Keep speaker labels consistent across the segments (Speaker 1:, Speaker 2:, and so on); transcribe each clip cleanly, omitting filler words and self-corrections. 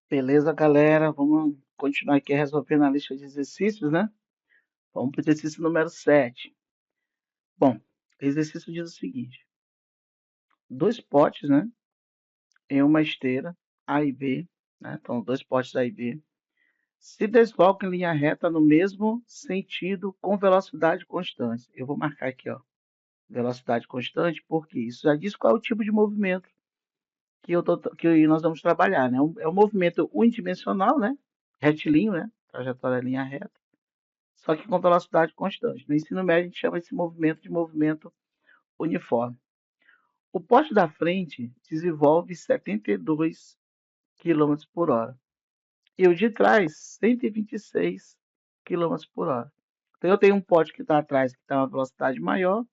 Speaker 1: Beleza, galera? Vamos continuar aqui resolvendo a lista de exercícios, né? Vamos para o exercício número 7. Bom, o exercício diz o seguinte: dois potes, né? Em uma esteira, A e B, né? Então, dois potes A e B, se deslocam em linha reta no mesmo sentido com velocidade constante. Eu vou marcar aqui, ó, velocidade constante, porque isso já diz qual é o tipo de movimento que nós vamos trabalhar, né? É um movimento unidimensional, né? Retilíneo, né? Trajetória em linha reta, só que com velocidade constante. No ensino médio, a gente chama esse movimento de movimento uniforme. O poste da frente desenvolve 72 quilômetros por hora e o de trás 126 quilômetros por hora. Então, eu tenho um poste que está atrás que está uma velocidade maior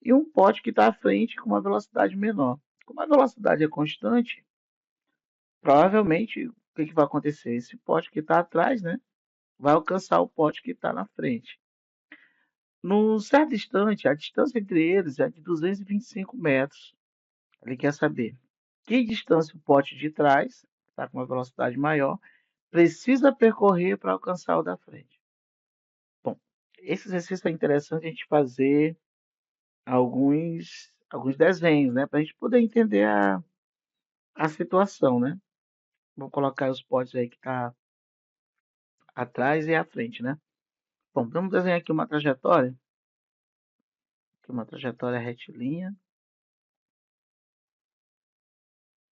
Speaker 1: e um poste que está à frente com uma velocidade menor. Como a velocidade é constante, provavelmente o que vai acontecer? Esse poste que está atrás, né, vai alcançar o poste que está na frente. Num certo instante, a distância entre eles é de 225 metros. Ele quer saber que distância o pote de trás, está com uma velocidade maior, precisa percorrer para alcançar o da frente. Bom, esse exercício é interessante a gente fazer alguns desenhos, né? Para a gente poder entender a situação, né? Vou colocar os potes aí que está atrás e à frente, né? Bom, vamos desenhar aqui uma trajetória retilínea.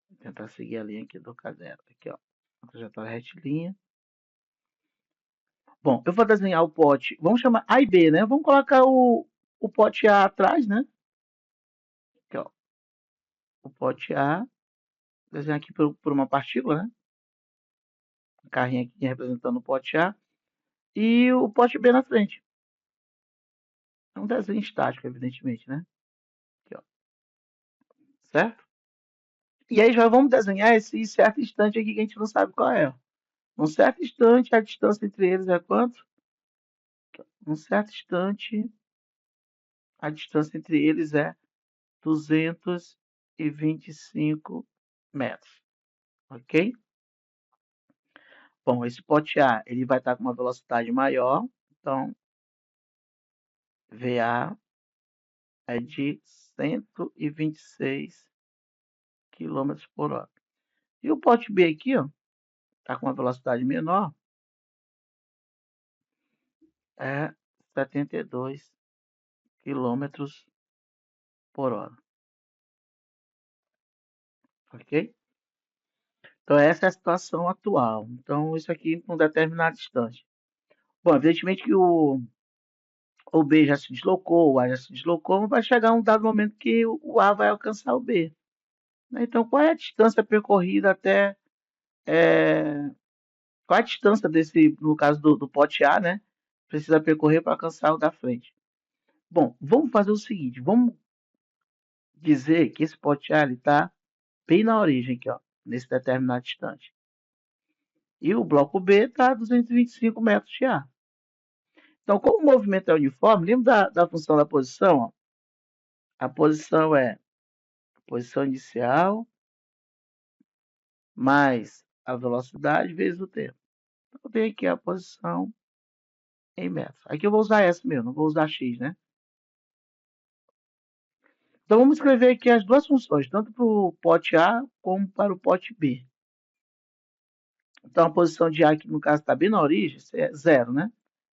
Speaker 1: Vou tentar seguir a linha aqui do caderno. Aqui, ó. Uma trajetória retilínea. Bom, eu vou desenhar o pote. Vamos chamar A e B, né? Vamos colocar o pote A atrás, né? Aqui, ó. O pote A. Desenhar aqui por uma partícula, né? Um carrinho aqui representando o pote A. E o pote B na frente. É um desenho estático, evidentemente, né? Aqui, ó. Certo? E aí já vamos desenhar esse certo instante aqui que a gente não sabe qual é. Num certo instante, a distância entre eles é quanto? Num certo instante, a distância entre eles é 225 metros, ok? Bom, esse pote A ele vai estar com uma velocidade maior, então VA é de 126 quilômetros por hora. E o pote B aqui, ó, está com uma velocidade menor, é 72 quilômetros por hora, ok? Então essa é a situação atual. Então isso aqui com um determinado distante. Bom, evidentemente que o B já se deslocou, o A já se deslocou, vai chegar um dado momento que o A vai alcançar o B, né? Então, qual é a distância percorrida até. é, Qual é a distância desse, no caso do pote A, né? Precisa percorrer para alcançar o da frente. Bom, vamos fazer o seguinte: vamos dizer que esse pote A está bem na origem, aqui, ó, nesse determinado instante. E o bloco B está a 225 metros de A. Então, como o movimento é uniforme, lembra da função da posição? Ó? A posição é a posição inicial mais a velocidade vezes o tempo. Então, eu tenho aqui a posição em metros. Aqui eu vou usar essa mesmo, não vou usar x, né? Então, vamos escrever aqui as duas funções, tanto para o pote A como para o pote B. Então, a posição de A, que no caso está bem na origem, é zero, né?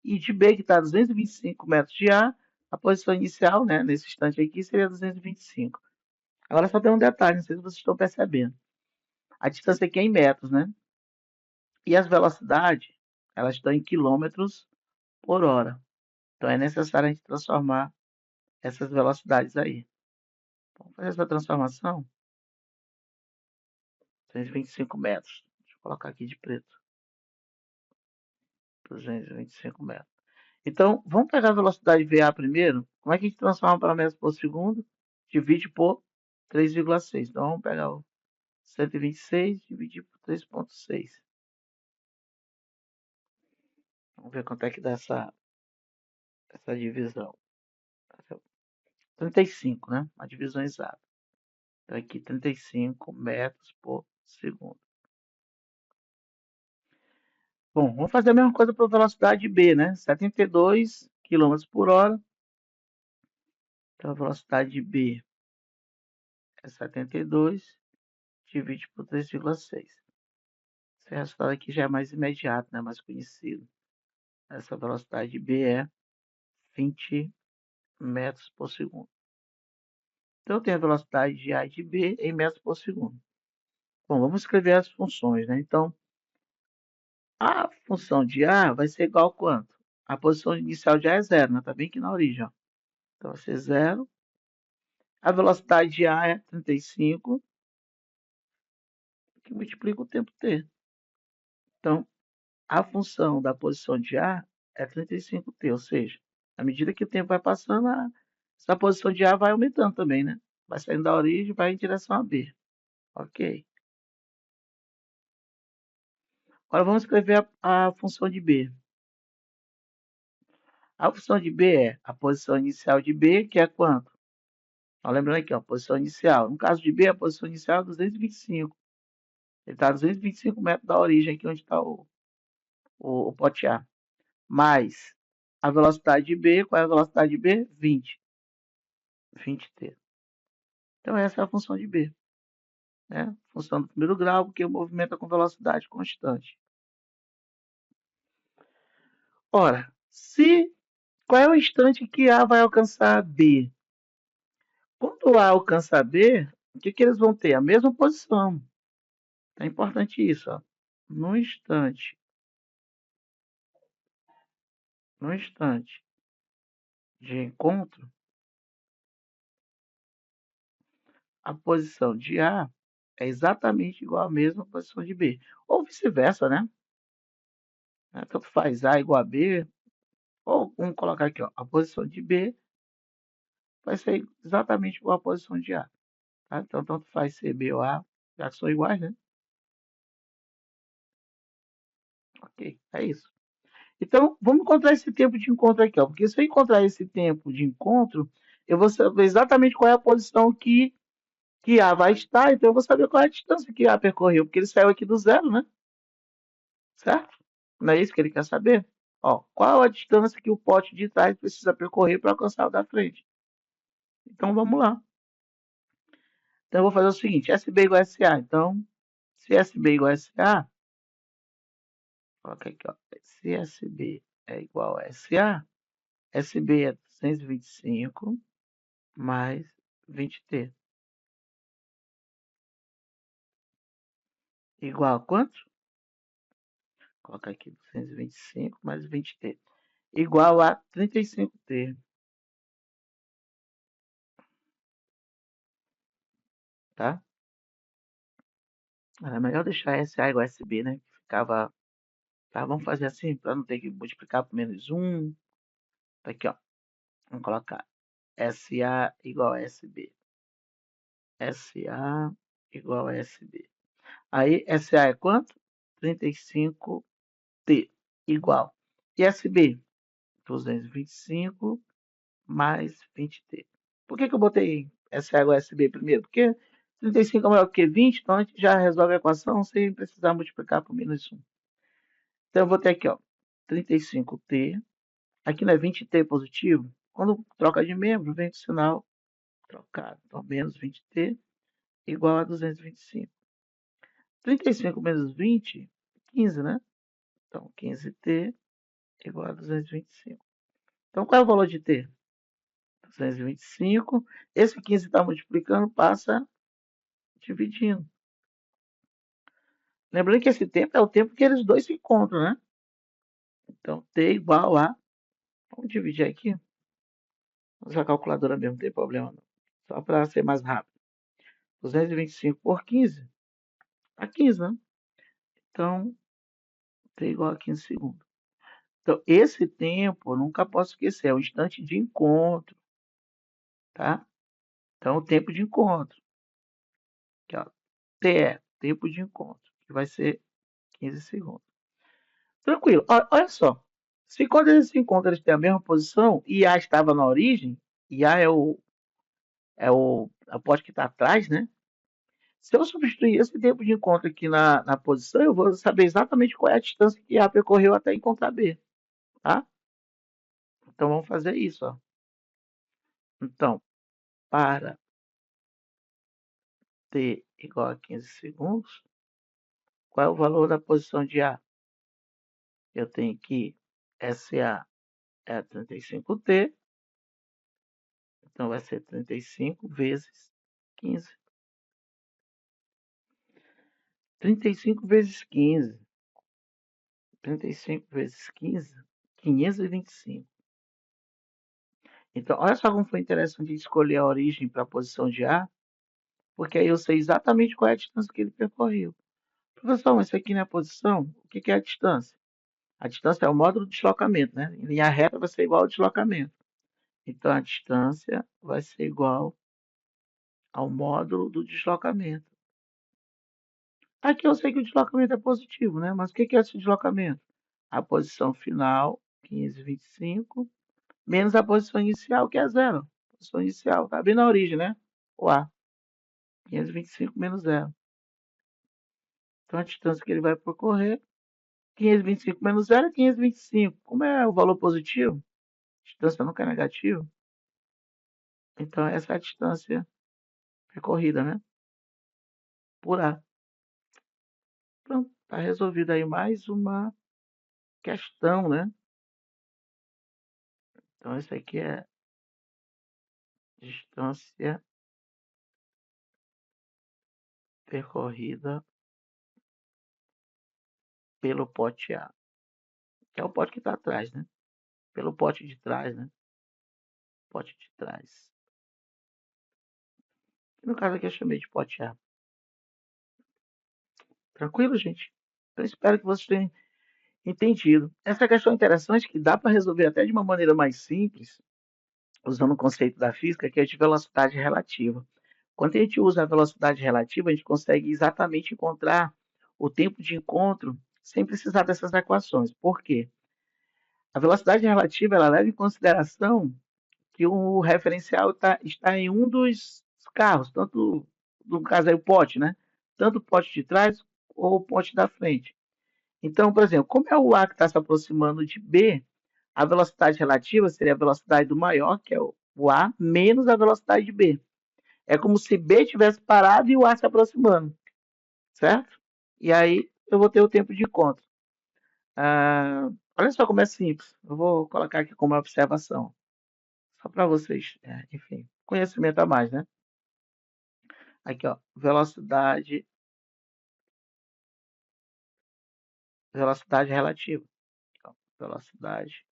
Speaker 1: E de B, que está a 225 metros de a posição inicial, né, nesse instante aqui, seria 225. Agora, só tem um detalhe, não sei se vocês estão percebendo. A distância aqui é em metros, né? E as velocidades, elas estão em quilômetros por hora. Então, é necessário a gente transformar essas velocidades aí. Vamos fazer essa transformação? 225 metros. Deixa eu colocar aqui de preto. 225 metros. Então, vamos pegar a velocidade VA primeiro. Como é que a gente transforma para metros por segundo? Divide por 3,6. Então, vamos pegar o 126 e dividir por 3,6. Vamos ver quanto é que dá essa divisão. 35, né? Uma divisão exata. Então, aqui 35 metros por segundo. Bom, vamos fazer a mesma coisa para a velocidade B, né? 72 quilômetros por hora. Então, a velocidade B é 72, divide por 3,6. Esse resultado aqui já é mais imediato, né? Mais conhecido. Essa velocidade B é 20 metros por segundo. Então, eu tenho a velocidade de A e de B em metros por segundo. Bom, vamos escrever as funções, né? Então, a função de A vai ser igual a quanto? A posição inicial de A é zero, né? Tá bem aqui na origem, ó. Então, vai ser zero. A velocidade de A é 35, que multiplica o tempo t. Então, a função da posição de A é 35t, ou seja, à medida que o tempo vai passando, essa posição de A vai aumentando também, né? Vai saindo da origem e vai em direção a B. Ok. Agora vamos escrever a função de B. A função de B é a posição inicial de B, que é quanto? Ó, lembrando aqui, ó, a posição inicial. No caso de B, a posição inicial é 225. Ele está a 225 metros da origem, aqui onde está o pote A. Mais a velocidade de B. Qual é a velocidade de B? 20. 20t. Então, essa é a função de B. Né? Função do primeiro grau, porque o movimento é com velocidade constante. Ora, qual é o instante que A vai alcançar B? Quando A alcançar B, o que eles vão ter? A mesma posição. É importante isso, ó. No instante, no instante de encontro, a posição de A é exatamente igual à mesma posição de B. Ou vice-versa, né? Tanto faz A igual a B, ou vamos colocar aqui, ó, a posição de B vai ser exatamente igual à posição de A. Tá? Então, tanto faz ser B ou A, já que são iguais, né? Ok, é isso. Então, vamos encontrar esse tempo de encontro aqui, ó, porque se eu encontrar esse tempo de encontro, eu vou saber exatamente qual é a posição que A vai estar, então eu vou saber qual é a distância que A percorreu, porque ele saiu aqui do zero, né? Certo? Não é isso que ele quer saber? Ó, qual a distância que o pote de trás precisa percorrer para alcançar o da frente? Então vamos lá. Então eu vou fazer o seguinte: SB igual a SA. Então, se SB igual a SA, coloca aqui, ó. Se SB é igual a SA, SB é 225 mais 20t. Igual a quanto? Coloca aqui 225 mais 20t. Igual a 35t. Tá? Era melhor deixar SA igual a SB, né? Que ficava. Tá, vamos fazer assim, para não ter que multiplicar por menos 1. Tá aqui, ó. Vamos colocar SA igual a SB. SA igual a SB. Aí, SA é quanto? 35t. Igual. E SB? 225 mais 20t. Por que eu botei SA igual a SB primeiro? Porque 35 é maior que 20, então a gente já resolve a equação sem precisar multiplicar por menos 1. Então, eu vou ter aqui, ó, 35t. Aqui não é 20t positivo? Quando troca de membro, vem com o sinal trocado. Então, menos 20t igual a 225. 35 menos 20, 15, né? Então, 15t igual a 225. Então, qual é o valor de t? 225. Esse 15 está multiplicando, passa dividindo. Lembrando que esse tempo é o tempo que eles dois se encontram, né? Então, t igual a... Vamos dividir aqui. Vamos usar a calculadora mesmo, não tem problema não. Só para ser mais rápido. 225 por 15 a 15, né? Então, t igual a 15 segundos. Então, esse tempo, eu nunca posso esquecer, é o instante de encontro, tá? Então, o tempo de encontro, que ó, T é tempo de encontro, que vai ser 15 segundos. Tranquilo, olha só. Se quando eles se encontram, eles têm a mesma posição, e A estava na origem, e A é o pote que está atrás, né? Se eu substituir esse tempo de encontro aqui na posição, eu vou saber exatamente qual é a distância que A percorreu até encontrar B, tá? Então vamos fazer isso, ó. Então, para t igual a 15 segundos, qual é o valor da posição de A? Eu tenho que SA é 35t, então vai ser 35 vezes 15. 35 vezes 15. 35 vezes 15, 525. Então, olha só como foi interessante escolher a origem para a posição de A, porque aí eu sei exatamente qual é a distância que ele percorreu. Professor, mas isso aqui não é a posição? O que é a distância? A distância é o módulo do deslocamento, né? Em linha reta vai ser igual ao deslocamento. Então, a distância vai ser igual ao módulo do deslocamento. Aqui eu sei que o deslocamento é positivo, né? Mas o que é esse deslocamento? A posição final, 15,25, menos a posição inicial, que é zero. A posição inicial, tá bem na origem, né? O A, 525 menos zero. Então, a distância que ele vai percorrer, 525 menos zero é 525. Como é o valor positivo, a distância nunca é negativa. Então, essa é a distância percorrida, né? Por A. Pronto, tá resolvida aí mais uma questão, né? Então, essa aqui é distância percorrida pelo pote A, que é o pote que está atrás, né? Pelo pote de trás, né? Pote de trás. No caso aqui eu chamei de pote A. Tranquilo, gente? Eu espero que vocês tenham entendido. Essa questão é interessante que dá para resolver até de uma maneira mais simples, usando o conceito da física, que é de velocidade relativa. Quando a gente usa a velocidade relativa, a gente consegue exatamente encontrar o tempo de encontro sem precisar dessas equações. Por quê? A velocidade relativa ela leva em consideração que o referencial está em um dos carros, tanto no caso aí o pote, né? Tanto o pote de trás ou o pote da frente. Então, por exemplo, como é o A que está se aproximando de B, a velocidade relativa seria a velocidade do maior, que é o A, menos a velocidade de B. É como se B tivesse parado e o A se aproximando, certo? E aí eu vou ter o tempo de encontro. Olha só como é simples. Eu vou colocar aqui como observação. Só para vocês, enfim, conhecimento a mais, né? Aqui, ó, velocidade relativa. Ó, velocidade.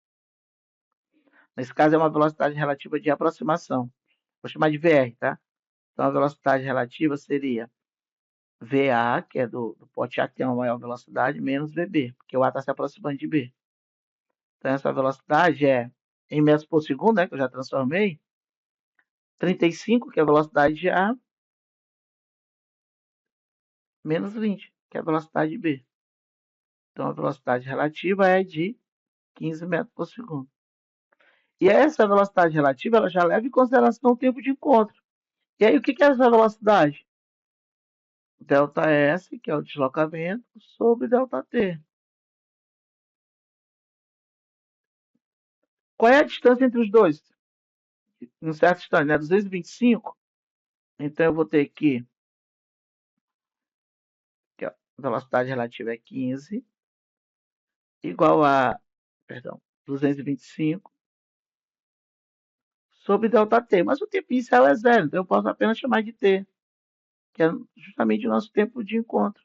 Speaker 1: Nesse caso é uma velocidade relativa de aproximação. Vou chamar de VR, tá? Então a velocidade relativa seria VA, que é do pote A que tem uma maior velocidade, menos VB, porque o A está se aproximando de B. Então essa velocidade é em metros por segundo, né, que eu já transformei, 35, que é a velocidade de A, menos 20, que é a velocidade de B. Então a velocidade relativa é de 15 metros por segundo. E essa velocidade relativa ela já leva em consideração o tempo de encontro. E aí o que é essa velocidade? Δs, que é o deslocamento, sobre ΔT. Qual é a distância entre os dois? Em certo instante, né? 225. Então eu vou ter que a velocidade relativa é 15, igual a, perdão, 225 sobre ΔT. Mas o tempo inicial é zero, então eu posso apenas chamar de T, que é justamente o nosso tempo de encontro.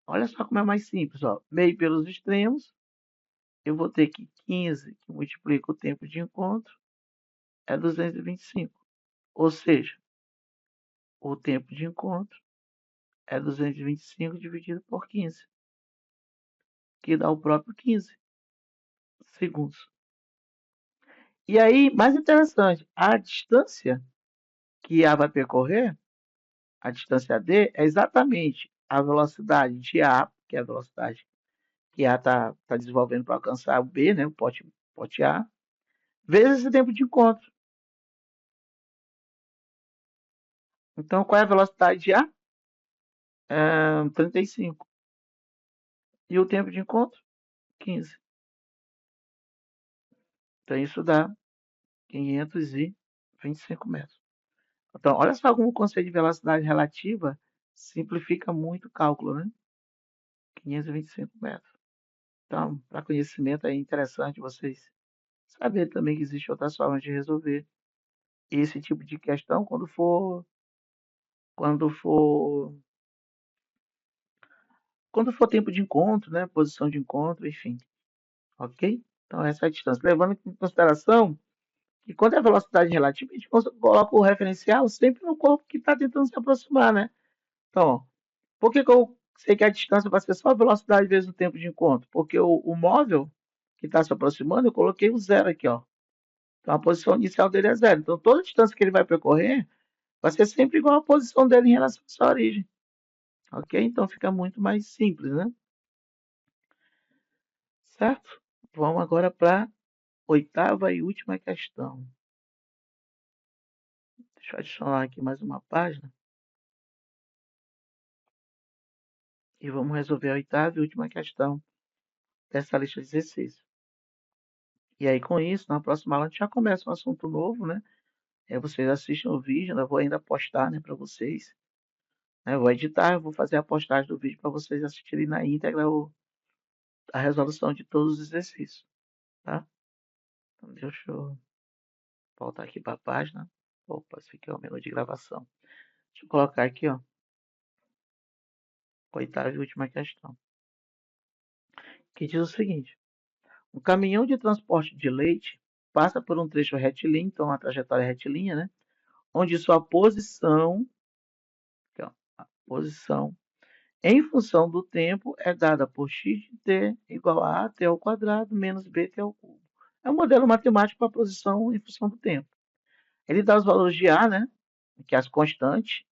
Speaker 1: Olha só como é mais simples, ó. Meio pelos extremos, eu vou ter que 15, que multiplica o tempo de encontro, é 225. Ou seja, o tempo de encontro é 225 dividido por 15, que dá o próprio 15 segundos. E aí, mais interessante, a distância que A vai percorrer, a distância D, é exatamente a velocidade de A, que é a velocidade que A está desenvolvendo para alcançar o B, né, o pote A, vezes esse tempo de encontro. Então, qual é a velocidade de A? 35. E o tempo de encontro? 15. Então, isso dá 525 metros. Então, olha só como o conceito de velocidade relativa simplifica muito o cálculo, né? 525 metros. Então, para conhecimento é interessante vocês saberem também que existem outras formas de resolver esse tipo de questão quando for, quando for tempo de encontro, né? Posição de encontro, enfim, ok? Então, essa é a distância. Levando em consideração que quando é velocidade relativa, a gente coloca o referencial sempre no corpo que está tentando se aproximar, né? Então, ó, por que que eu sei que a distância vai ser só a velocidade vezes o tempo de encontro? Porque o móvel que está se aproximando, eu coloquei o zero aqui, ó. Então, a posição inicial dele é zero. Então, toda a distância que ele vai percorrer vai ser sempre igual à posição dele em relação à sua origem. Ok? Então, fica muito mais simples, né? Certo? Vamos agora para a oitava e última questão. Deixa eu adicionar aqui mais uma página. E vamos resolver a oitava e última questão dessa lista de exercícios. E aí, com isso, na próxima aula a gente já começa um assunto novo, né? Vocês assistem o vídeo, eu vou ainda postar, né, para vocês. Eu vou editar, eu vou fazer a postagem do vídeo para vocês assistirem na íntegra a resolução de todos os exercícios, tá? Então, deixa eu voltar aqui para a página. Opa, esse aqui é o menu de gravação. Deixa eu colocar aqui, ó, oitava e última questão, que diz o seguinte: um caminhão de transporte de leite passa por um trecho retilíneo, então uma trajetória retilínea, né? Onde sua posição, aqui, ó, a posição em função do tempo é dada por x de t igual a t ao quadrado menos bt ao cubo. É um modelo matemático para a posição em função do tempo. Ele dá os valores de A, né? Que é as constantes,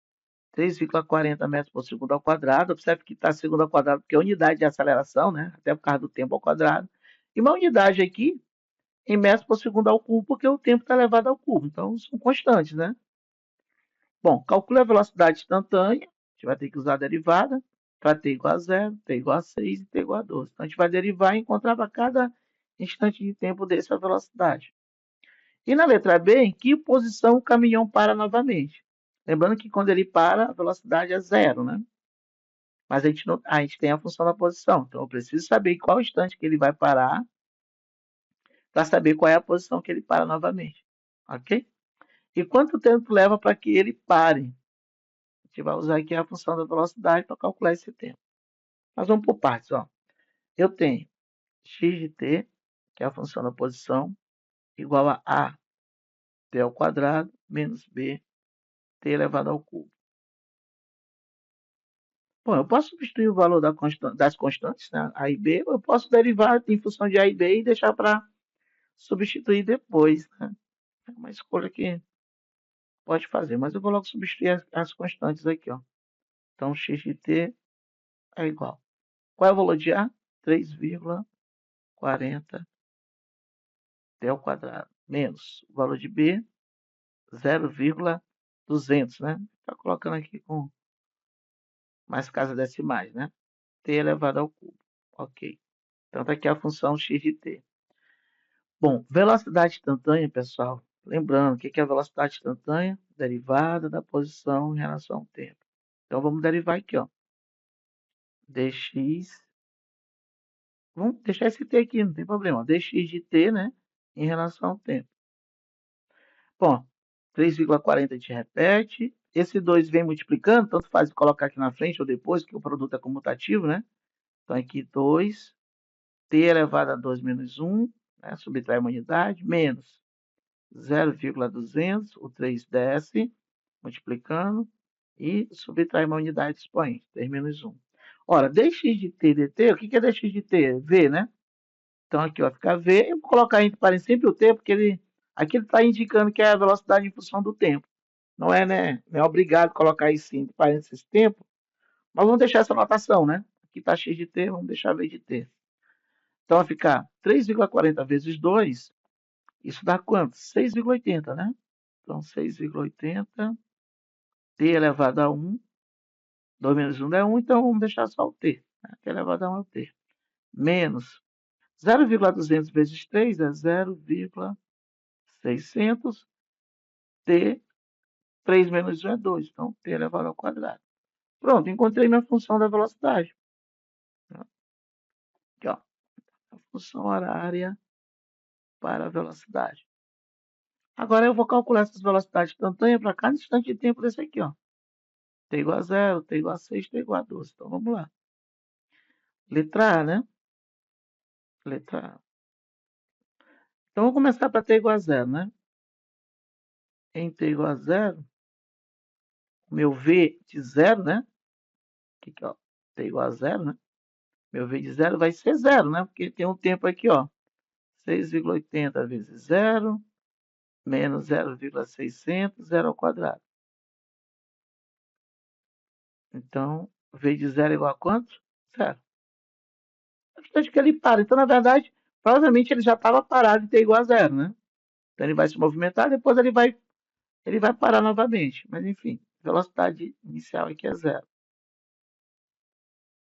Speaker 1: 3,40 metros por segundo ao quadrado. Observe que está segundo ao quadrado porque é unidade de aceleração, né? Até por causa do tempo ao quadrado. E uma unidade aqui em metros por segundo ao cubo, porque o tempo está elevado ao cubo. Então, são constantes, né? Bom, calcule a velocidade instantânea. A gente vai ter que usar a derivada para t igual a 0, t igual a 6 e t igual a 12. Então, a gente vai derivar e encontrar para cada instante de tempo desse a velocidade. E na letra B, em que posição o caminhão para novamente? Lembrando que quando ele para, a velocidade é zero, né? Mas a gente tem a função da posição. Então, eu preciso saber qual instante que ele vai parar para saber qual é a posição que ele para novamente. Ok? E quanto tempo leva para que ele pare? A gente vai usar aqui a função da velocidade para calcular esse tempo. Mas vamos por partes. Ó. Eu tenho x de t, que é a função da posição, igual a t ao quadrado menos b, t elevado ao cubo. Bom, eu posso substituir o valor das constantes, né, A e B, ou eu posso derivar em função de A e B e deixar para substituir depois. Né? É uma escolha que pode fazer, mas eu vou logo substituir as constantes aqui. Ó. Então, x de t é igual. Qual é o valor de A? 3,40 t ao quadrado, menos o valor de B, 0,200, né? Está colocando aqui com mais casas decimais, né? T elevado ao cubo. Ok. Então, tá aqui a função x de t. Bom, velocidade instantânea, pessoal. Lembrando, o que é a velocidade instantânea? Derivada da posição em relação ao tempo. Então, vamos derivar aqui, ó. dx. Vamos deixar esse t aqui, não tem problema. dx de t, né? Em relação ao tempo. Bom, 3,40 a gente repete. Esse 2 vem multiplicando, tanto faz colocar aqui na frente ou depois, que o produto é comutativo, né? Então, aqui 2, t elevado a 2 menos 1, né? Subtrai uma unidade, menos 0,200, o 3 desce, multiplicando, e subtrai uma unidade expoente, 3 menos 1. Ora, dx de t dt, o que é dx de t? V, né? Então, aqui vai ficar V. Eu vou colocar entre parênteses sempre o T, porque aqui ele está indicando que é a velocidade em função do tempo. Não é, né? Não é obrigado a colocar isso entre parênteses tempo, mas vamos deixar essa notação, né? Aqui está x de t, vamos deixar v de t. Então, vai ficar 3,40 vezes 2, isso dá quanto? 6,80, né? Então, 6,80 t elevado a 1, 2 menos 1 é 1, então vamos deixar só o t. Né? T elevado a 1 é o t. Menos 0,200 vezes 3 é 0,600. T, 3 menos 1 é 2. Então, t elevado ao quadrado. Pronto, encontrei minha função da velocidade. Aqui, ó. A função horária para a velocidade. Agora eu vou calcular essas velocidades instantâneas para cada instante de tempo desse aqui, ó. T igual a 0, T igual a 6, T igual a 12. Então vamos lá. Letra A, né? Letra A. Então vamos começar para T igual a 0, né? Em T igual a 0, meu V de 0, né? Aqui, ó. T igual a 0, né? Meu V de 0 vai ser 0, né? Porque tem um tempo aqui, ó. 6,80 vezes 0, menos 0,600, 0 ao quadrado. Então, V de 0 é igual a quanto? 0. É importante que ele para. Então, na verdade, provavelmente ele já estava parado em T igual a 0, né? Então, ele vai se movimentar, depois ele vai parar novamente. Mas, enfim, velocidade inicial aqui é 0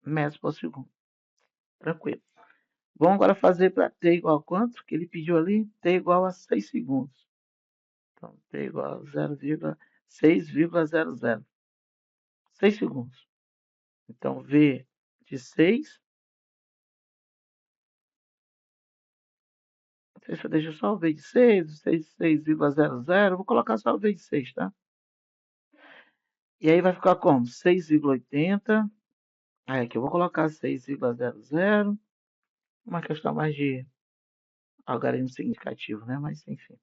Speaker 1: metros por segundo. Tranquilo. Vamos agora fazer para T igual a quanto? Que ele pediu ali? T igual a 6 segundos. Então, T igual a 0,6,00. 6 segundos. Então, V de 6. Deixa eu só o V de 6, 6,00. Vou colocar só o V de 6, tá? E aí vai ficar como? 6,80. Aí aqui eu vou colocar 6,00. Uma questão mais de algarismo significativo, né? Mas enfim.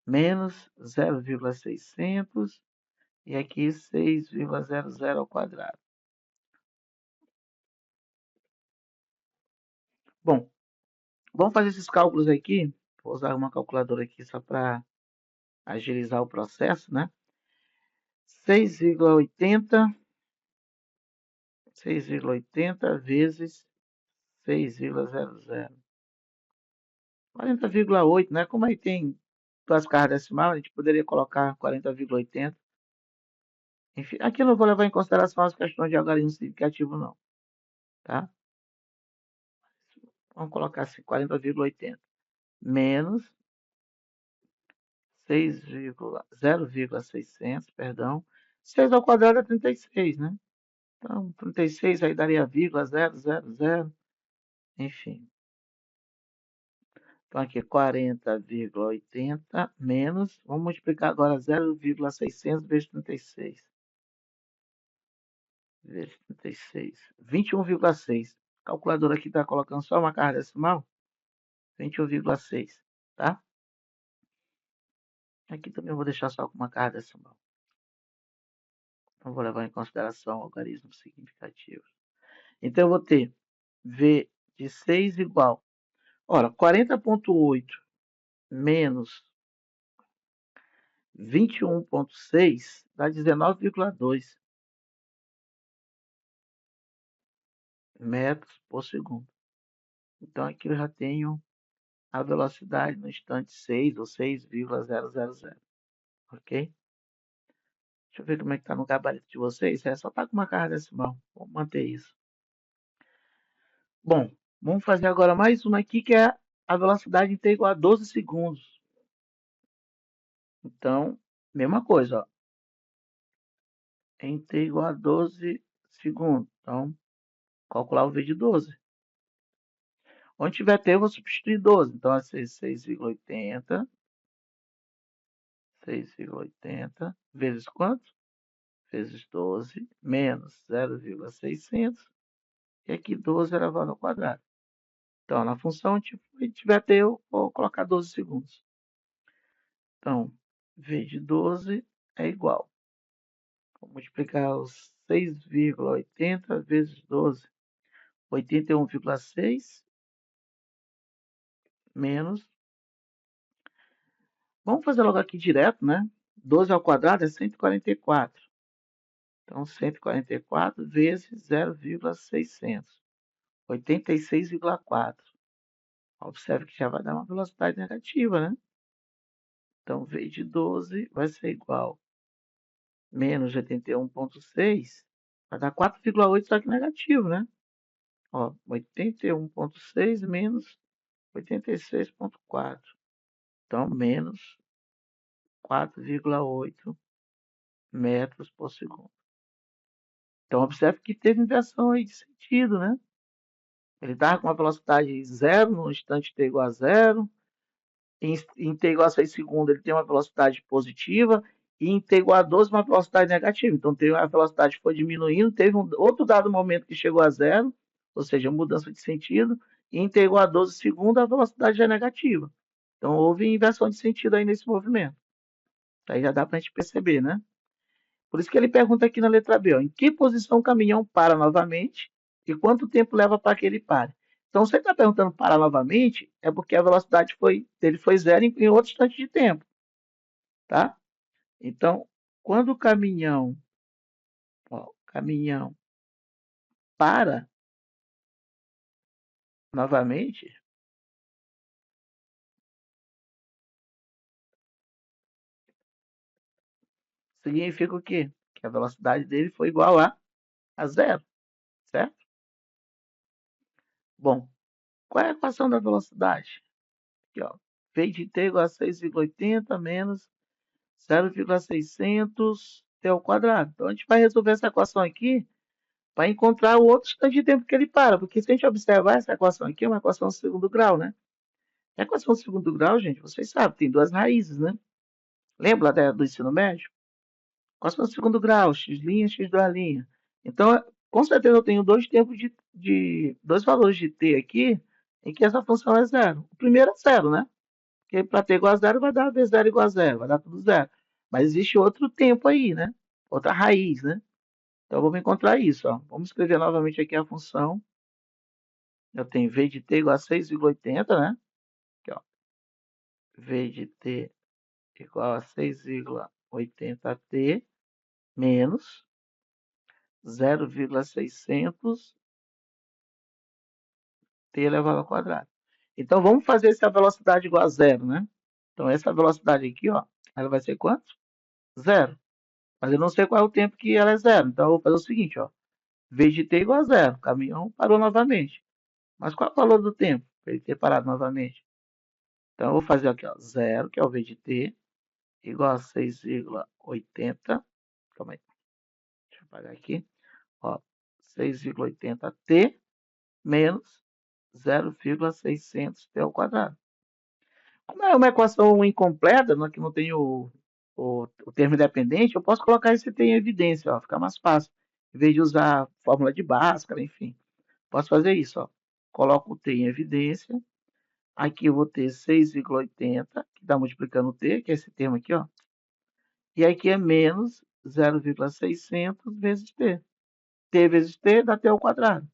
Speaker 1: Menos 0,600. E aqui 6,00 ao quadrado. Bom, vamos fazer esses cálculos aqui. Vou usar uma calculadora aqui só para agilizar o processo, né? 6,80 vezes 6,00. 40,8, né? Como aí tem duas casas decimais, a gente poderia colocar 40,80. Enfim, aqui eu não vou levar em consideração as questões de algarismo significativo, não. Tá? Vamos colocar assim, 40,80. Menos 0,600, perdão. 6 ao quadrado é 36, né? Então, 36 aí daria vírgula, 0,00. Enfim. Então, aqui 40,80 menos, vamos multiplicar agora 0,600 vezes 36. Vezes 36. 21,6. A calculadora aqui está colocando só uma carga decimal. 21,6, tá? Aqui também eu vou deixar só com uma carga decimal. Não vou levar em consideração algarismos significativos. Então, eu vou ter V de 6 igual. Ora, 40,8 menos 21,6 dá 19,2 metros por segundo. Então, aqui eu já tenho a velocidade no instante 6 ou 6,000. Ok? Deixa eu ver como é que está no gabarito de vocês. É só tá com uma carga decimal. Vamos manter isso. Bom, vamos fazer agora mais uma aqui que é a velocidade em t igual a 12 segundos. Então, mesma coisa, ó. Em t igual a 12 segundos. Então, calcular o v de 12. Onde tiver t, eu vou substituir 12. Então, vai ser 6,80. 6,80 vezes quanto? Vezes 12 menos 0,600. E aqui 12 elevado ao quadrado. Então, na função, se tiver t, eu vou colocar 12 segundos. Então, v de 12 é igual. Vou multiplicar os 6,80 vezes 12. 81,6 menos. Vamos fazer logo aqui direto, né? 12 ao quadrado é 144. Então, 144 vezes 0,600. 86,4. Observe que já vai dar uma velocidade negativa, né? Então, V de 12 vai ser igual menos 81,6 vai dar 4,8, só que negativo, né? Ó, 81,6 menos 86,4. Então, menos 4,8 metros por segundo. Então, observe que teve inversão aí de sentido, né? Ele estava com uma velocidade zero no instante t igual a zero. Em t igual a 6 segundos, ele tem uma velocidade positiva. E em t igual a 12, uma velocidade negativa. Então, a velocidade foi diminuindo. Teve outro dado momento que chegou a zero, ou seja, mudança de sentido. E em t igual a 12 segundos, a velocidade já é negativa. Então, houve inversão de sentido aí nesse movimento. Aí já dá para a gente perceber, né? Por isso que ele pergunta aqui na letra B, ó, em que posição o caminhão para novamente e quanto tempo leva para que ele pare? Então, se ele está perguntando parar novamente, é porque a velocidade dele foi zero em outro instante de tempo, tá? Então, quando o caminhão para novamente, significa o quê? Que a velocidade dele foi igual a zero, certo? Bom, qual é a equação da velocidade? Aqui, ó. V de t igual a 6,80 menos 0,600 t ao quadrado. Então, a gente vai resolver essa equação aqui para encontrar o outro instante de tempo que ele para. Porque se a gente observar essa equação aqui, é uma equação de segundo grau, né? A equação de segundo grau, gente, vocês sabem, tem duas raízes, né? Lembra do ensino médio? Equação de segundo grau, x', x'. Então, com certeza eu tenho dois tempos dois valores de t aqui, em que essa função é zero. O primeiro é zero, né? Porque para t igual a zero vai dar v0 igual a zero, vai dar tudo zero. Mas existe outro tempo aí, né? Outra raiz, né? Então vamos encontrar isso, ó. Vamos escrever novamente aqui a função. Eu tenho v de t igual a 6,80, né? Aqui, ó. V de t igual a 6,80t menos 0,600 t elevado ao quadrado. Então vamos fazer essa velocidade igual a zero, né? Então essa velocidade aqui, ó, ela vai ser quanto? Zero. Mas eu não sei qual é o tempo que ela é zero. Então eu vou fazer o seguinte, ó. V de t igual a zero. O caminhão parou novamente. Mas qual é o valor do tempo para ele ter parado novamente? Então eu vou fazer aqui, ó, zero, que é o V de t, igual a 6,80. Calma aí. Deixa eu apagar aqui. Ó, 6,80t menos 0,600t ao quadrado. Como é uma equação incompleta, que não tem o termo independente, eu posso colocar esse t em evidência, ó, fica mais fácil. Em vez de usar fórmula de Bhaskara, enfim. Posso fazer isso, ó. Coloco o t em evidência. Aqui eu vou ter 6,80, que está multiplicando o t, que é esse termo aqui, ó. E aqui é menos 0,600 vezes t. T vezes t dá t ao quadrado.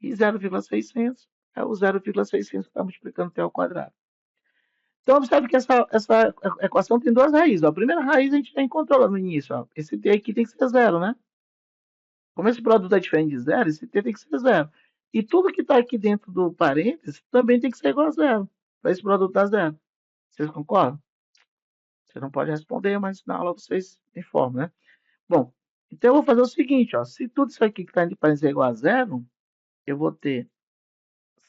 Speaker 1: E 0,600 é o 0,600 que está multiplicando t ao quadrado. Então, observe que essa equação tem duas raízes. Ó. A primeira raiz a gente já encontrou lá no início. Ó. Esse t aqui tem que ser zero, né? Como esse produto é diferente de zero, esse t tem que ser zero. E tudo que está aqui dentro do parênteses também tem que ser igual a zero, para esse produto dar zero. Vocês concordam? Você não pode responder, mas na aula vocês informam, né? Bom, então eu vou fazer o seguinte, ó. Se tudo isso aqui que está entre parênteses é igual a zero, eu vou ter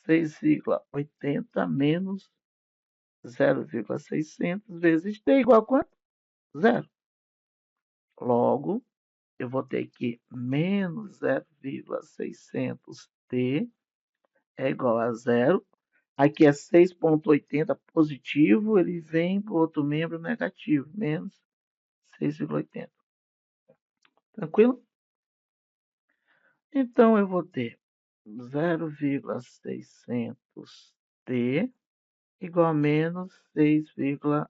Speaker 1: 6,80 menos 0,600 vezes t igual a quanto? Zero. Logo, eu vou ter que menos 0,600t é igual a zero. Aqui é 6,80 positivo, ele vem para o outro membro negativo, menos 6,80. Tranquilo? Então, eu vou ter 0,600t igual a menos 6,80.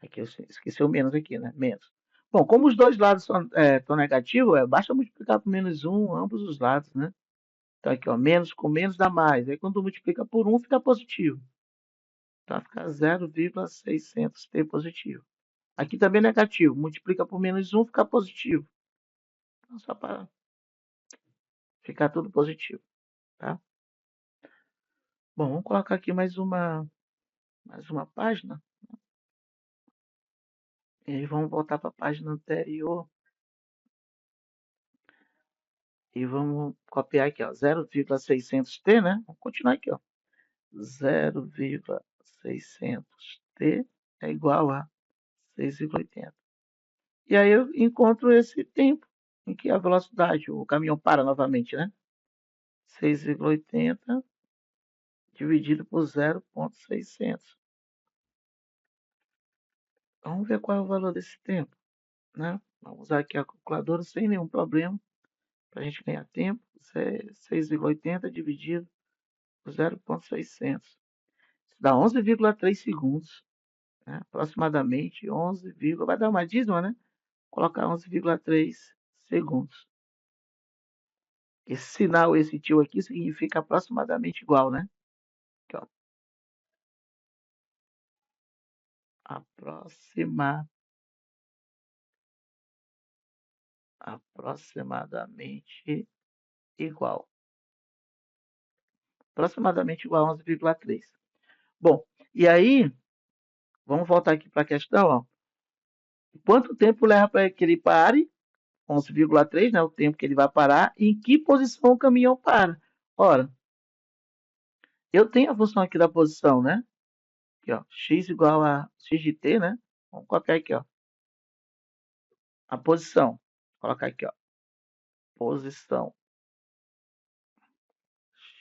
Speaker 1: Aqui eu esqueci o menos aqui, né? Menos. Bom, como os dois lados estão negativos, basta multiplicar por menos 1 ambos os lados, né? Então aqui, ó, menos com menos dá mais. Aí quando multiplica por 1 fica positivo. Então vai ficar 0,600t positivo. Aqui também é negativo. Multiplica por menos 1 fica positivo. Então só para ficar tudo positivo, tá? Bom, vamos colocar aqui mais uma página. E aí vamos voltar para a página anterior e vamos copiar aqui, ó, 0,600t, né? Vamos continuar aqui, ó. 0,600t é igual a 6,80. E aí eu encontro esse tempo em que a velocidade, o caminhão para novamente, né? 6,80 dividido por 0,600. Vamos ver qual é o valor desse tempo, né? Vamos usar aqui a calculadora sem nenhum problema para a gente ganhar tempo. 6,80 dividido por 0,600. Isso dá 11,3 segundos, né? Aproximadamente 11, vai dar uma dízima, né? Colocar 11,3 segundos. Esse sinal, esse tio aqui, significa aproximadamente igual, né? Aqui, ó. Aproximadamente igual. Aproximadamente igual a 11,3. Bom, e aí, vamos voltar aqui para a questão, ó. Quanto tempo leva para que ele pare? 11,3, né? O tempo que ele vai parar. E em que posição o caminhão para? Ora, eu tenho a função aqui da posição, né? Aqui, ó, x igual a x de t, né? Vamos copiar aqui, ó. A posição. Vou colocar aqui, ó. Posição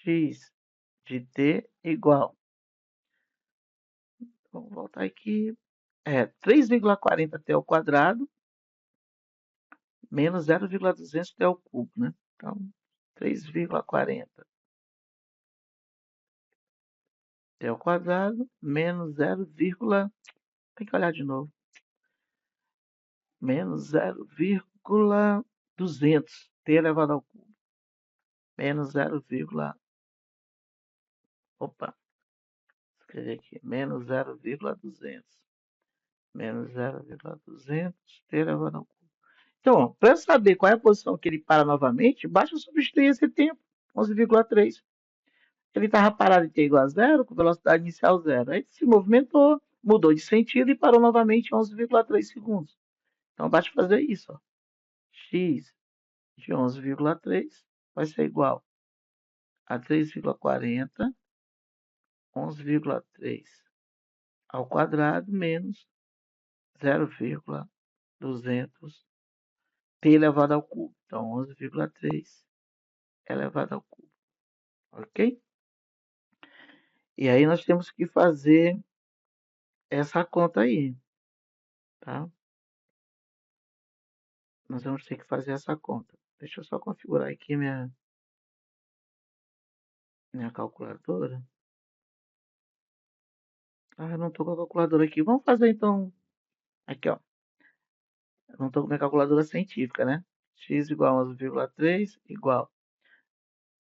Speaker 1: x de t igual. Vamos voltar aqui. 3,40 t ao quadrado menos 0,200 t ao cubo, né? Então, 3,40 t ao quadrado menos 0, tem que olhar de novo. Menos 0,200 t elevado ao cubo. Menos 0, opa, escrever aqui, menos 0,200. Menos 0,200 t elevado ao cubo. Então, para saber qual é a posição que ele para novamente, basta substituir esse tempo, 11,3. Ele estava parado em t igual a zero, com velocidade inicial zero. Aí se movimentou, mudou de sentido e parou novamente em 11,3 segundos. Então, basta fazer isso. Ó. X de 11,3 vai ser igual a 3,40, 11,3 ao quadrado menos 0,200 t elevado ao cubo. Então, 11,3 elevado ao cubo. Ok? E aí nós temos que fazer essa conta aí, tá? Nós vamos ter que fazer essa conta. Deixa eu só configurar aqui minha calculadora. Ah, eu não estou com a calculadora aqui. Vamos fazer então. Aqui, ó. Eu não estou com minha calculadora científica, né? X igual a 11,3 igual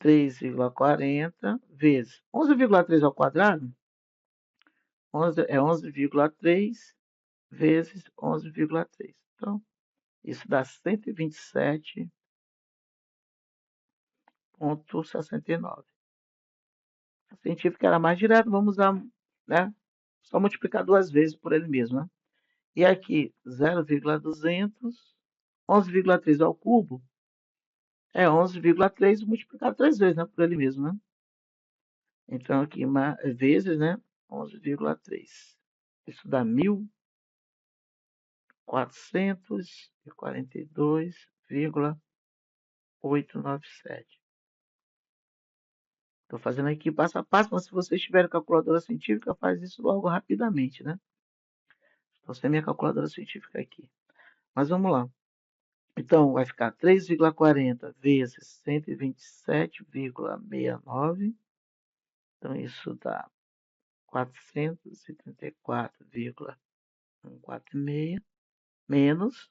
Speaker 1: 3,40 vezes 11,3 ao quadrado. 11 é 11,3 vezes 11,3. Então, isso dá 127,69. A científica era mais direto, vamos usar, né? Só multiplicar duas vezes por ele mesmo, né? E aqui, 0,200, 11,3 ao cubo, é 11,3 multiplicado três vezes, né? Por ele mesmo, né? Então, aqui, vezes, né? 11,3. Isso dá 1.442,897. Estou fazendo aqui passo a passo, mas se vocês tiverem calculadora científica, faz isso logo rapidamente, né? Estou sem minha calculadora científica aqui. Mas vamos lá. Então, vai ficar 3,40 vezes 127,69. Então, isso dá 434,146 menos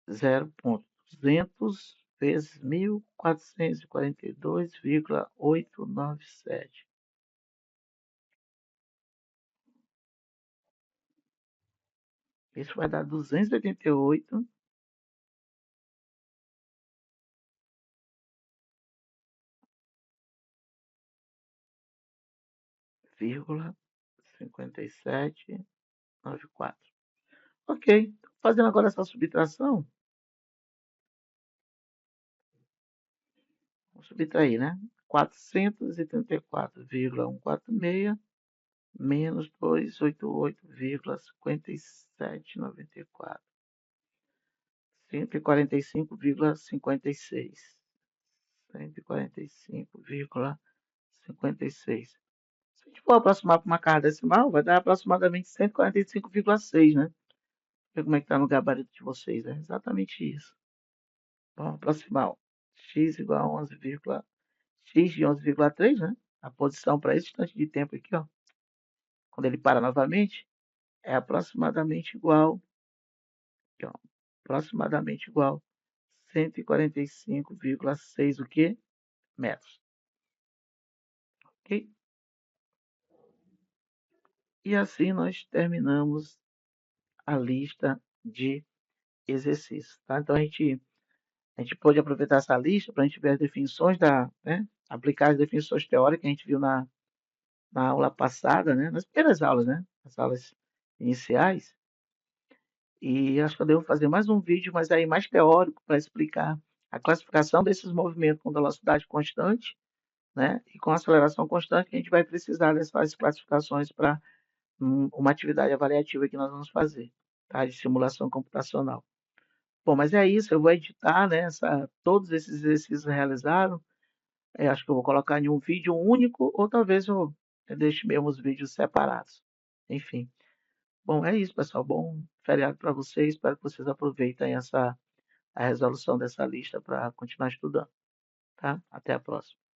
Speaker 1: 0,200 vezes 1.442,897. Isso vai dar 288,57 94. Ok. Fazendo agora essa subtração, vamos subtrair, né? 434,146 menos 288,5794. 145,56. 145,56. Se a gente for aproximar para uma casa decimal, vai dar aproximadamente 145,6, né? Ver como é que está no gabarito de vocês. É exatamente isso. Vamos aproximar. X igual a 11, x de 11,3, né? A posição para esse instante de tempo aqui, ó, quando ele para novamente, é aproximadamente igual, aqui, ó, aproximadamente igual 145,6 o quê? Metros. Ok? E assim nós terminamos a lista de exercícios, tá? Então a gente pode aproveitar essa lista para a gente ver as definições né? Aplicar as definições teóricas que a gente viu na aula passada, né? Nas primeiras aulas, né? As aulas iniciais. E acho que eu devo fazer mais um vídeo, mas aí mais teórico, para explicar a classificação desses movimentos com velocidade constante, né? E com aceleração constante, que a gente vai precisar dessas classificações para uma atividade avaliativa que nós vamos fazer, tá? De simulação computacional. Bom, mas é isso, eu vou editar, né, todos esses exercícios realizados. Acho que eu vou colocar em um vídeo único, ou talvez eu deixe mesmo os vídeos separados. Enfim. Bom, é isso, pessoal. Bom feriado para vocês. Espero que vocês aproveitem a resolução dessa lista para continuar estudando, tá? Até a próxima.